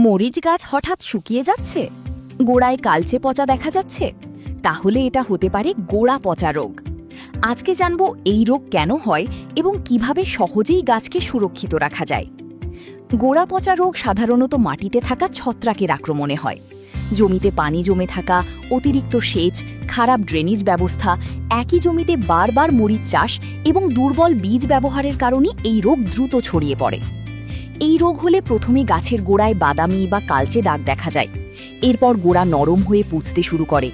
মরিচ গাছ হঠাৎ শুকিয়ে যাচ্ছে, গোড়ায় কালচে পচা দেখা যাচ্ছে, তাহলে এটা হতে পারে গোড়া পচা রোগ। আজকে জানব এই রোগ কেন হয় এবং কিভাবে সহজেই গাছকে সুরক্ষিত রাখা যায়। গোড়া পচা রোগ সাধারণত মাটিতে থাকা ছত্রাকের আক্রমণে হয়। জমিতে পানি জমে থাকা, অতিরিক্ত সেচ, খারাপ ড্রেনেজ ব্যবস্থা, একই জমিতে বারবার মরিচ চাষ এবং দুর্বল বীজ ব্যবহারের কারণে এই রোগ দ্রুত ছড়িয়ে পড়ে। এই রোগ হলে প্রথমে গাছের গোড়ায় বাদামি বা কালচে দাগ দেখা যায়। এরপর গোড়া নরম হয়ে পুঁজতে শুরু করে।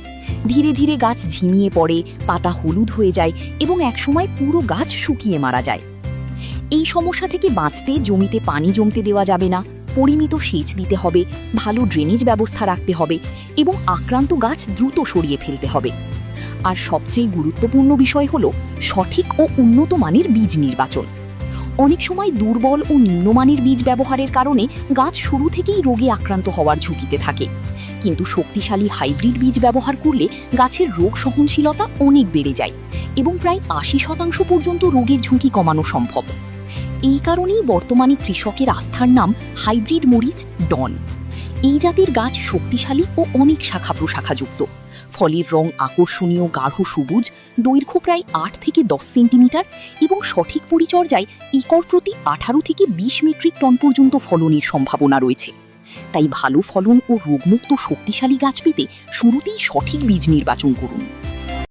ধীরে ধীরে গাছ ঝিমিয়ে পড়ে, পাতা হলুদ হয়ে যায় এবং একসময় পুরো গাছ শুকিয়ে মারা যায়। এই সমস্যা থেকে বাঁচতে জমিতে পানি জমতে দেওয়া যাবে না, পরিমিত সেচ দিতে হবে, ভালো ড্রেনেজ ব্যবস্থা রাখতে হবে এবং আক্রান্ত গাছ দ্রুত সরিয়ে ফেলতে হবে। আর সবচেয়ে গুরুত্বপূর্ণ বিষয় হল সঠিক ও উন্নত মানের বীজ নির্বাচন। অনেক সময় দুর্বল ও নিম্নমানের বীজ ব্যবহারের কারণে গাছ শুরু থেকেই রোগে আক্রান্ত হওয়ার ঝুঁকিতে থাকে, কিন্তু শক্তিশালী হাইব্রিড বীজ ব্যবহার করলে গাছের রোগ সহনশীলতা অনেক বেড়ে যায় এবং প্রায় ৮০% পর্যন্ত রোগের ঝুঁকি কমানো সম্ভব। এই কারণেই বর্তমানে কৃষকের আস্থার নাম হাইব্রিড মরিচ ডন। এই জাতের গাছ শক্তিশালী ও অনেক শাখা প্রশাখাযুক্ত। ফলের রং আকর্ষণীয় গাঢ় সবুজ, দৈর্ঘ্য প্রায় ৮ থেকে ১০ সেন্টিমিটার এবং সঠিক পরিচর্যায় একর প্রতি ১৮ থেকে ২০ মেট্রিক টন পর্যন্ত ফলনের সম্ভাবনা রয়েছে। তাই ভালো ফলন ও রোগমুক্ত শক্তিশালী গাছ পেতে শুরুতেই সঠিক বীজ নির্বাচন করুন।